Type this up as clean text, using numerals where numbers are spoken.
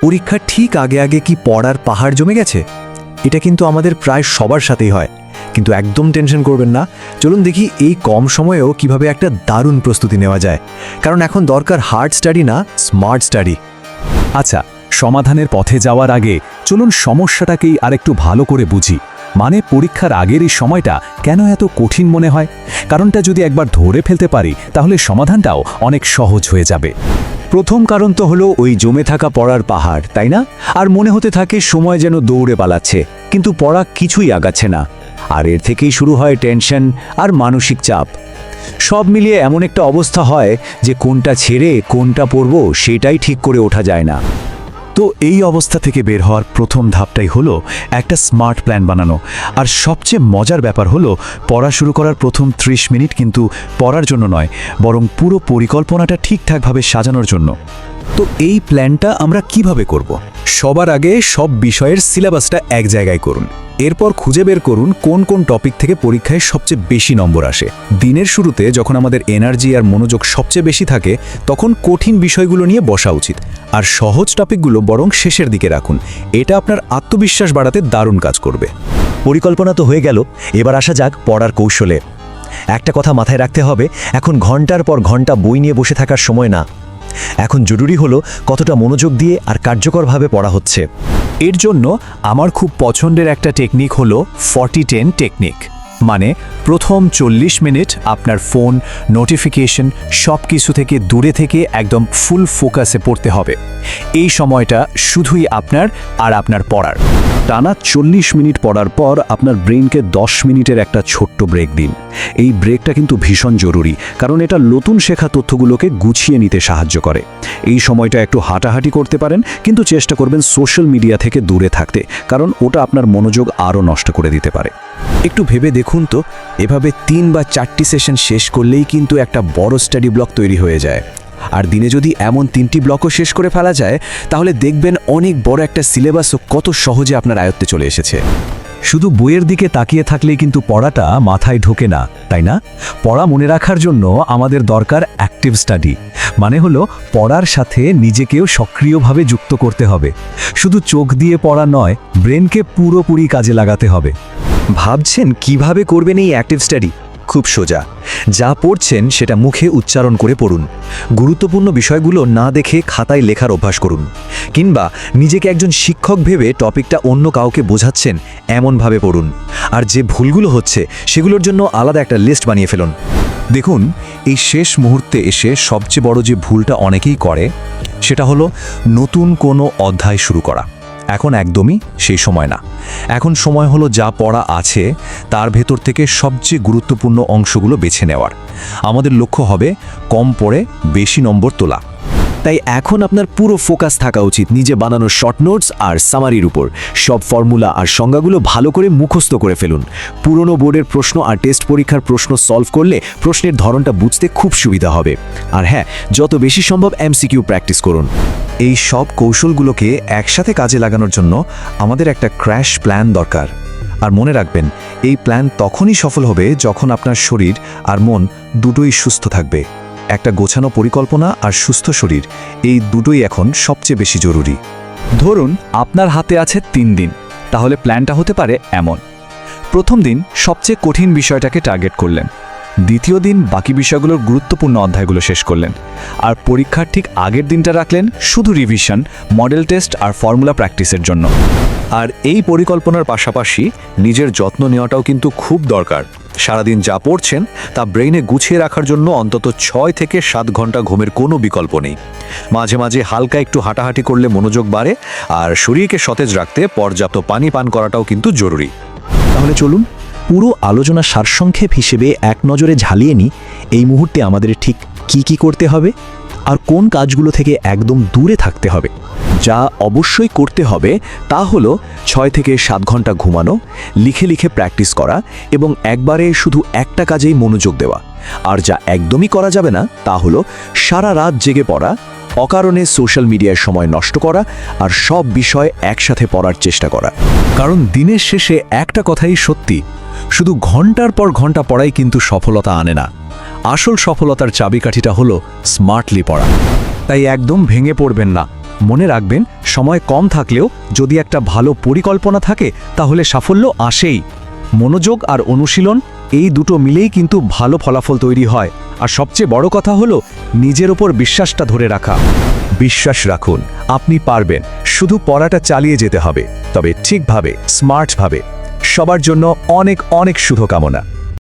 পরীক্ষার ঠিক আগে আগে কি পড়ার পাহাড় জমে গেছে? এটা কিন্তু আমাদের প্রায় সবার সাথেই হয়, কিন্তু একদম টেনশন করবেন না। চলুন দেখি এই কম সময়েও কিভাবে একটা দারুণ প্রস্তুতি নেওয়া যায়, কারণ এখন দরকার হার্ড স্টাডি না, স্মার্ট স্টাডি। আচ্ছা, সমাধানের পথে যাওয়ার আগে চলুন সমস্যাটাকেই আরেকটু ভালো করে বুঝি। মানে পরীক্ষার আগের এই সময়টা কেন এত কঠিন মনে হয়? কারণটা যদি একবার ধরে ফেলতে পারি তাহলে সমাধানটাও অনেক সহজ হয়ে যাবে। প্রথম কারণ তো হলো ওই জমে থাকা পড়ার পাহাড়, তাই না? আর মনে হতে থাকে সময় যেন দৌড়ে পালাচ্ছে, কিন্তু পড়া কিছুই আগাচ্ছে না। আর এর থেকেই শুরু হয় টেনশন আর মানসিক চাপ। সব মিলিয়ে এমন একটা অবস্থা হয় যে কোনটা ছেড়ে কোনটা পড়ব সেটাই ঠিক করে ওঠা যায় না। তো এই অবস্থা থেকে বের হওয়ার প্রথম ধাপটাই হলো একটা স্মার্ট প্ল্যান বানানো। আর সবচেয়ে মজার ব্যাপার হলো পড়া শুরু করার প্রথম 30 মিনিট কিন্তু পড়ার জন্য নয়, বরং পুরো পরিকল্পনাটা ঠিকঠাকভাবে সাজানোর জন্য। তো এই প্ল্যানটা আমরা কিভাবে করব? সবার আগে সব বিষয়ের সিলেবাসটা এক জায়গায় করুন। এরপর খুঁজে বের করুন কোন কোন টপিক থেকে পরীক্ষায় সবচেয়ে বেশি নম্বর আসে। দিনের শুরুতে যখন আমাদের এনার্জি আর মনোযোগ সবচেয়ে বেশি থাকে, তখন কঠিন বিষয়গুলো নিয়ে বসা উচিত, আর সহজ টপিকগুলো বরং শেষের দিকে রাখুন। এটা আপনার আত্মবিশ্বাস বাড়াতে দারুণ কাজ করবে। পরিকল্পনা তো হয়ে গেল, এবার আসা যাক পড়ার কৌশলে। একটা কথা মাথায় রাখতে হবে, এখন ঘন্টার পর ঘন্টা বই নিয়ে বসে থাকার সময় না। এখন জরুরি হলো কতটা মনোযোগ দিয়ে আর কার্যকরভাবে পড়া হচ্ছে। এর জন্য আমার খুব পছন্দের একটা টেকনিক হলো 40-10 টেকনিক। মানে প্রথম 40 মিনিট আপনার ফোন, নোটিফিকেশন সব কিছু থেকে দূরে থেকে একদম ফুল ফোকাসে পড়তে হবে। এই সময়টা শুধুই আপনার আর আপনার পড়ার। টানা 40 মিনিট পড়ার পর আপনার ব্রেনকে 10 মিনিটের একটা ছোট্ট ব্রেক দিন। এই ব্রেকটা কিন্তু ভীষণ জরুরি, কারণ এটা নতুন শেখা তথ্যগুলোকে গুছিয়ে নিতে সাহায্য করে। এই সময়টা একটু হাঁটাহাঁটি করতে পারেন, কিন্তু চেষ্টা করবেন সোশ্যাল মিডিয়া থেকে দূরে থাকতে, কারণ ওটা আপনার মনোযোগ আরও নষ্ট করে দিতে পারে। একটু ভেবে দেখুন তো, এভাবে 3 বা 4টি সেশন শেষ করলেই কিন্তু একটা বড় স্টাডি ব্লক তৈরি হয়ে যায়। আর দিনে যদি এমন 3টি ব্লকও শেষ করে ফেলা যায়, তাহলে দেখবেন অনেক বড় একটা সিলেবাসও কত সহজে আপনার আয়ত্তে চলে এসেছে। শুধু বইয়ের দিকে তাকিয়ে থাকলেই কিন্তু পড়াটা মাথায় ঢোকে না, তাই না? পড়া মনে রাখার জন্য আমাদের দরকার অ্যাক্টিভ স্টাডি। মানে হলো পড়ার সাথে নিজেকেও সক্রিয়ভাবে যুক্ত করতে হবে। শুধু চোখ দিয়ে পড়া নয়, ব্রেনকে পুরোপুরি কাজে লাগাতে হবে। ভাবছেন কিভাবে করবেন এই অ্যাক্টিভ স্টাডি? খুব সোজা। যা পড়ছেন সেটা মুখে উচ্চারণ করে পড়ুন। গুরুত্বপূর্ণ বিষয়গুলো না দেখে খাতায় লেখার অভ্যাস করুন, কিংবা নিজেকে একজন শিক্ষক ভেবে টপিকটা অন্য কাউকে বোঝাচ্ছেন এমনভাবে পড়ুন। আর যে ভুলগুলো হচ্ছে সেগুলোর জন্য আলাদা একটা লিস্ট বানিয়ে ফেলুন। দেখুন, এই শেষ মুহূর্তে এসে সবচেয়ে বড় যে ভুলটা অনেকেই করে, সেটা হলো নতুন কোনো অধ্যায় শুরু করা। এখন একদমই সেই সময় না। এখন সময় হলো যা পড়া আছে তার ভেতর থেকে সবচেয়ে গুরুত্বপূর্ণ অংশগুলো বেছে নেওয়ার। আমাদের লক্ষ্য হবে কম পড়ে বেশি নম্বর তোলা। তাই এখন আপনার পুরো ফোকাস থাকা উচিত নিজে বানানো শর্ট নোটস আর সামারির উপর। সব ফর্মুলা আর সংজ্ঞাগুলো ভালো করে মুখস্থ করে ফেলুন। পুরনো বোর্ডের প্রশ্ন আর টেস্ট পরীক্ষার প্রশ্ন সলভ করলে প্রশ্নের ধরনটা বুঝতে খুব সুবিধা হবে। আর হ্যাঁ, যত বেশি সম্ভব এমসিকিউ প্র্যাকটিস করুন। এই সব কৌশলগুলোকে একসাথে কাজে লাগানোর জন্য আমাদের একটা ক্র্যাশ প্ল্যান দরকার। আর মনে রাখবেন, এই প্ল্যান তখনই সফল হবে যখন আপনার শরীর আর মন দুটোই সুস্থ থাকবে। একটা গোছানো পরিকল্পনা আর সুস্থ শরীর, এই দুটোই এখন সবচেয়ে বেশি জরুরি। ধরুন আপনার হাতে আছে 3 দিন, তাহলে প্ল্যানটা হতে পারে এমন। প্রথম দিন সবচেয়ে কঠিন বিষয়টাকে টার্গেট করলেন। দ্বিতীয় দিন বাকি বিষয়গুলোর গুরুত্বপূর্ণ অধ্যায়গুলো শেষ করলেন। আর পরীক্ষার ঠিক আগের দিনটা রাখলেন শুধু রিভিশন, মডেল টেস্ট আর ফর্মুলা প্র্যাকটিসের জন্য। আর এই পরিকল্পনার পাশাপাশি নিজের যত্ন নেওয়াটাও কিন্তু খুব দরকার। সারাদিন যা পড়ছেন তা ব্রেইনে গুছিয়ে রাখার জন্য অন্তত 6 থেকে 7 ঘন্টা ঘুমের কোনো বিকল্প নেই। মাঝে মাঝে হালকা একটু হাঁটাহাঁটি করলে মনোযোগ বাড়ে, আর শরীরকে সতেজ রাখতে পর্যাপ্ত পানি পান করাটাও কিন্তু জরুরি। তাহলে চলুন পুরো আলোচনা সারসংক্ষেপ হিসেবে এক নজরে ঝালিয়ে নিই। এই মুহূর্তে আমাদের ঠিক কি করতে হবে আর কোন কাজগুলো থেকে একদম দূরে থাকতে হবে। যা অবশ্যই করতে হবে তা হলো 6 থেকে 7 ঘন্টা ঘুমানো, লিখে লিখে প্র্যাকটিস করা এবং একবারে শুধু একটা কাজেই মনোযোগ দেওয়া। আর যা একদমই করা যাবে না তা হলো সারা রাত জেগে পড়া, অকারণে সোশ্যাল মিডিয়ায় সময় নষ্ট করা আর সব বিষয় একসাথে পড়ার চেষ্টা করা। কারণ দিনের শেষে একটা কথাই সত্যি, শুধু ঘন্টার পর ঘন্টা পড়াই কিন্তু সফলতা আনে না। আসল সফলতার চাবিকাঠিটা হলো স্মার্টলি পড়া। তাই একদম ভেঙে পড়বেন না, মনে রাখবেন, সময় কম থাকলেও যদি একটা ভালো পরিকল্পনা থাকে তাহলে সাফল্য আসেই। মনোযোগ আর অনুশীলন এই দুটো মিলেই কিন্তু ভালো ফলাফল তৈরি হয়। আর সবচেয়ে বড় কথা হলো নিজের ওপর বিশ্বাসটা ধরে রাখা। বিশ্বাস রাখুন, আপনি পারবেন। শুধু পড়াটা চালিয়ে যেতে হবে, তবে ঠিকভাবে, স্মার্টভাবে। সবার জন্য অনেক অনেক শুভকামনা।